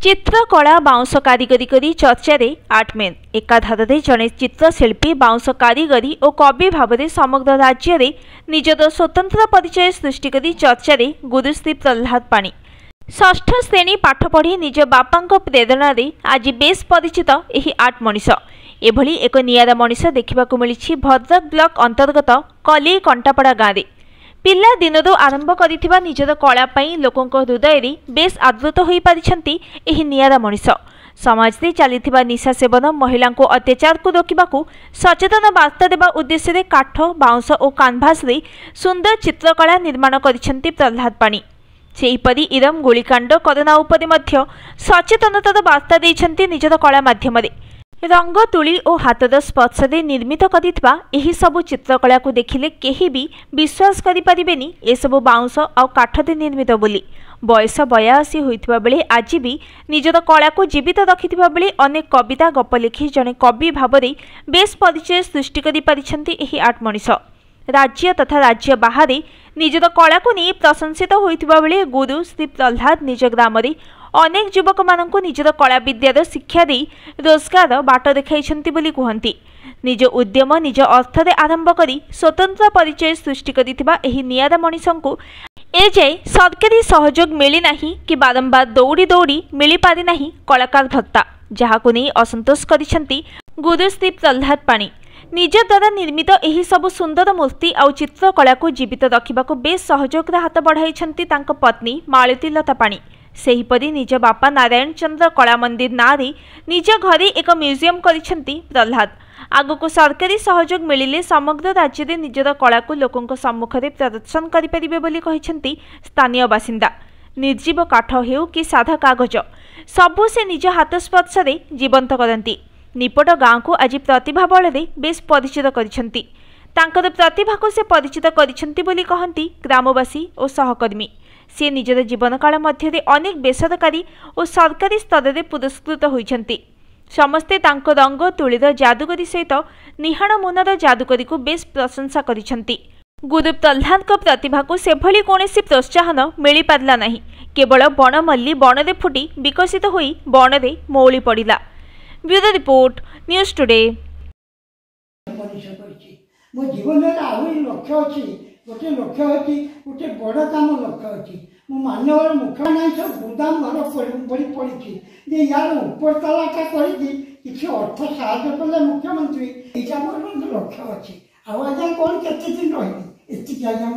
चित्रकला बाउंस कारीगरी करी चर्चार आर्टमैन एकाधारे जड़े चित्रशिल्पी बाउंस कारीगरी और कवि भाव में समग्र राज्य में निजर स्वतंत्र परिचय सृष्टि कर चर्चार गुरुश्री प्रह्लाद पाणी षष्ठ श्रेणी पाठ पढ़ी निज बापा प्रेरणा आज बेस परिचित यह आर्ट मनीष एभली एक नियारा मनीष देखा मिली भद्रक ब्लॉक अंतर्गत कली कंटापड़ा गाँव में पिला दिनरू आरंभ करिथिबा निजर कला पई लोकंक हृदय रे बेस आदृत होई पारिछंती एही नियारा मनीष समाज रे चलीथिबा निशा सेवन महिला को अत्याचार को रोकिबाकू सचेतन वार्ता देबा उद्देश्य रे काठ बाउंस और कानभास रे सुंदर चित्रकला निर्माण करिछंती प्रह्लाद पाणी सेहीपरि इरम गोलीकांड कोरोना उपरे मध्य सचेतनतार वार्ता देइछंती निजर कला माध्यम रे रंग तुली और हाथर स्पर्श से निर्मित करिथिबा एही सबु चित्रकला को देखिले केही भी विश्वास करि परिबेनी ए सबु बाउंस और काठ दे निर्मित बोली बयस 82 होइथिबा बेले आज भी निजर कला को जीवित रखिथिबा बेले अनेक कविता गप लिखि जने कवि भावरे बेस परिचय सृष्टि करि परिछंती एही आर्ट मनीष राज्य तथा राज्य बाहर निजर कला को नहीं प्रशंसित होइथिबा बेले गुरु श्री प्रह्लाद निज ग्राम रे अनेक युवक मानक निजर कला विद्यार शिक्षा दे रोजगार बाट देखाइछंती बोली कहंती निज उद्यम निज अर्थ रे आरंभ करी स्वतंत्र परिचय सृष्टि करिथिबा एही नियारा मनीषंकु ए जाय सरकारी सहयोग मिली नाही कि बारंबार दौड़ी दौड़ी मिली पारि नाही कलाकार भत्ता जहाको नहीं असंतोष करिछंती गुरुश्री प्रह्लाद पाणी निज द्वारा निर्मित एही सबु सुंदर मूर्ति और चित्रकला को जीवित रखिबाकू बेस सहयोग हाथ बढ़ाई पत्नी मालती लता पाणी सेहीपरि निज बापा नारायण चंद्र कला मंदिर नारे निज घरे एक म्यूजियम करिछंती प्रह्लाद आगको सरकारी सहयोग मिलिले समग्र राज्य में निजर कला को लोकों सम्मुख में प्रदर्शन करिपरिबे बोली कहिछंती स्थानीय बासिंदा निर्जीव काठ हेउ कि साधा कागज सबु से निज हाथ स्पर्श रे जीवंत करती निपट गाँव को आज प्रतिभा बल बेस परिचित करिछंती तांकर प्रतिभा को से परिचित करिछंती बोली कहंती ग्रामवासी और सहकर्मी से निजर जीवन काल मध्य अनेक बेसरकारी और सरकारी स्तर में पुरस्कृत होइछंती समस्ते तांको रंग तुलीर जादूगरी सहित निहाण मुनार जादूगरी को बेस प्रशंसा करिछंती गुरु प्रह्लाद प्रतिभा को सेभली कोनोसी प्रोत्साहन मिली पारला नहीं केवल बनमल्ली बनरे फुटी विकसित होई बनरे मौली पड़िला ब्यूरो रिपोर्ट न्यूज टुडे मो जीवन में आहरी लक्ष्य अच्छी गोटे लक्ष्य अच्छी गोटे बड़ काम लक्ष्य अच्छी मो मानवर मुख्य ना सब गोदाम घर पड़ी पड़ी यार ऊपर तलाटा किसी अर्थ साहय कले मुख्यमंत्री यहाँ मोर लक्ष्य अच्छी आज्ञा कौन केते दिन रही एति आज्ञा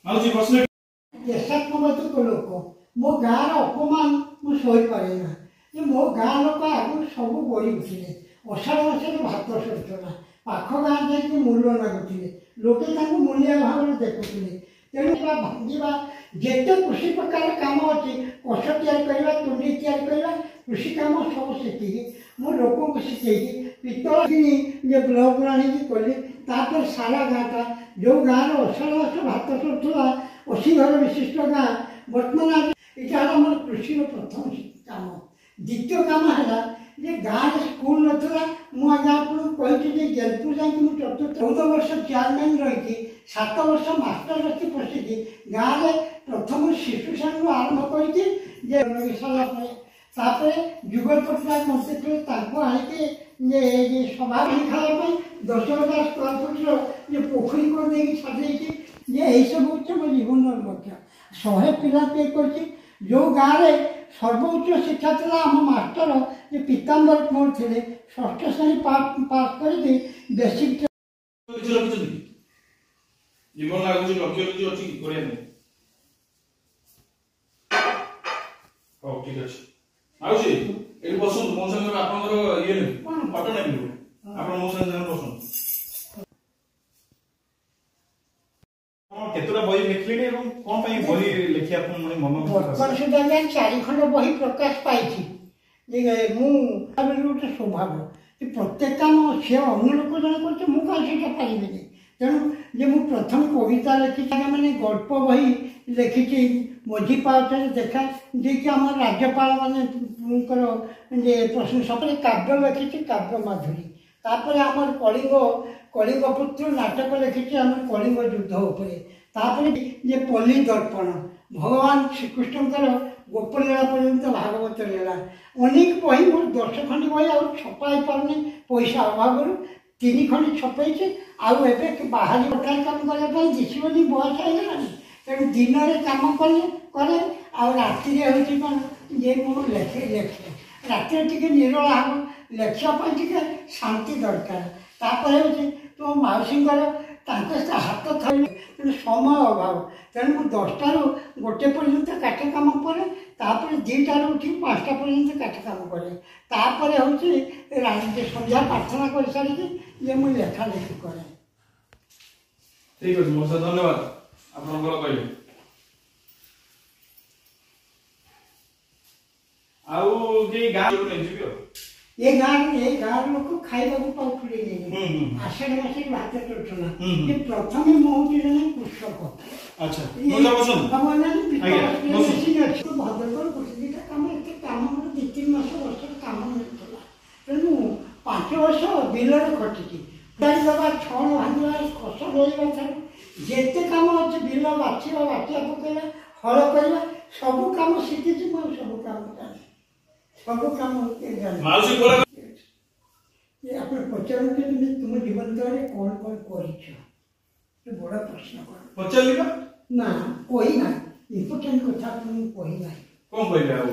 मुझे देशात्मक लोक मो गाँव अपमान मुझे पारे ना मो गाँव लोक आगु सब गड़ी उठिले अषाढ़ मास भात सरुना पाख गाँव जाकि मूल्य लगुले लोके मूल्य भाव देखुले तेणु भांगा जिते कृषि प्रकार कम अच्छी कष या तुंडी या कृषि कम सब शिखी मो लोक शिखे पितल कि ब्लक आनी कली सारा गाँटा जो गाँव अषाढ़ मास भात सरुला 80 घर विशिष्ट गाँ बर्तमान यहाँ मोर कृषि प्रथम कम द्वितीय कम है गाँव स्कूल नाला मुझे जेलपुर जाकि 14 वर्ष चेयरमैन रही 7 वर्ष मास्टर रखी पशिकी गाँव में प्रथम शिशु संघ आरंभ कर सारापर जुगल पट्टनायक मंत्री आनी सभा खावाई 10,000 स्क्वायर फुट पोखरी कर छाड़ी यही सब हूँ मो जीवन लक्ष्य 100 पिला पे कर जो गाँव में सर्वोच्च शिक्षा था आम मास्टर पीताम्बर कुमार थे 6ठ श्रेणी पास कर बेसिक जीवन लागु लक्ष्य किछि अछि करे नै ओ ठीक अछि आउछि एइ बसुन मो संग आपनकर ये नै फोटो नै लियो आपन मो संग बसुन केतरा बही लिखलिने एवं कोन पई बही लिखि आपन मने मन वर्तमान सुधा मैं 4 खंड बही प्रकाश पाइछि जे मु गोटे स्वभाव प्रत्येक काम से अन्य लोक जन कर मुझे कहीं पारिबे तेणु जे मु प्रथम कविता लिखी मैंने गल्प बही लिखी मझी पाउचर देखा जी कि आम राज्यपाल माने प्रशंसा काव्य लिखी काव्य माधुरी तापर आम कलिंग पुत्र नाटक लिखी आम कलिंग युद्ध उपरे तापर ये पल्ली दर्पण भगवान श्रीकृष्णଙ୍କର ଗୋପଲୀଳା ପର୍ଯ୍ୟନ୍ତ ଭାଗବତ ଲୀଳା ଅନେକ ବହି ମୋର 10 ଖଣ୍ଡି ବହି ଆଉ ଛପା ହେଇପାରୁନି ପଇସା ଅଭାବରୁ 3 ଖଣ୍ଡି ଛପେଇଛି ଆଉ ଏବେ ବାହାରି ହୋଟେଲ କାମ କରିବା ପାଇଁ ଦିଶିବନି ବୟସ ହେଇଗଲାଣି ତେଣୁ ଦିନରେ କାମ କରେ ଆଉ ରାତିରେ ହେଉଛି କ'ଣ ଇଏ ମୁଁ ଲେଖେ ରାତିରେ ଟିକେ ନିରୋଳା ହେବ ଲେଖିବା ପାଇଁ ଟିକେ ଶାନ୍ତି ଦରକାର ତାପରେ ହେଉଛି ତୁମ ମାଉସୀଙ୍କର ତାଙ୍କ ହାତ ଥରିଲେ ତେଣୁ ସମୟ ଅଭାବ ତେଣୁ ମୁଁ 10ଟାରୁ 1 ପର୍ଯ୍ୟନ୍ତ କାଠ କାମ କରେ ତାପରେ 2ଟାରୁ ଉଠିକି 5ଟା ପର୍ଯ୍ୟନ୍ତ କାଠ କାମ କରେ ତାପରେ ହେଉଛି ସନ୍ଧ୍ୟା ପ୍ରାର୍ଥନା କରିସାରିକି ଇଏ ମୁଁ ଲେଖାଲେଖି କରେ। ଠିକ ଅଛି ମଉସା ଧନ୍ୟବାଦ ଆପଣଙ୍କର କହିଲେ। ଆଉ କେହି ଗାଁ ନେଇଯିବି ଆଉ ଏ ଗାଁର ଲୋକ ଖାଇବାକୁ ପାଉଥିଲେ ଆଷାଢ଼ ମାସରେ ଭାତ ଚଳୁଥିଲା ପ୍ରଥମେ ମୁଁ ହେଉଛି ଜଣେ କୃଷକ ଭଦ୍ରକର ଗୋଟେ ଦୁଇଟା କାମ ଏତେ କାମ ମୋର 2-3 ମାସ ବର୍ଷର କାମ ମିଳୁଥିଲା ତେଣୁ 5 ବର୍ଷ ବିଲରେ ଖଟିଛି ଦେବା ଛଣ ଭାଙ୍ଗିବା ଖସ ଧୋଇବା ଠାରୁ ଯେତେ କାମ ଅଛି ବିଲ ବାଛିବା ପକେଇବା ହଳ କରିବା ସବୁ କାମ ଶିଖିଛି ମୁଁ ସବୁ କାମ ଜାଣେ ସବୁ କାମ ଆପଣ ପଚାରନ୍ତୁ ତୁମ ଜୀବନରେ କ'ଣ କରିଛ ବଡ଼ ପ୍ରଶ୍ନ କ'ଣ ପଚାରିଲି ନା କହିନାହିଁ ଇମ୍ପୋର୍ଟାଣ୍ଟ କଥା ଆପଣଙ୍କୁ କହିନାହିଁ କ'ଣ କହିଲେ ଆଉ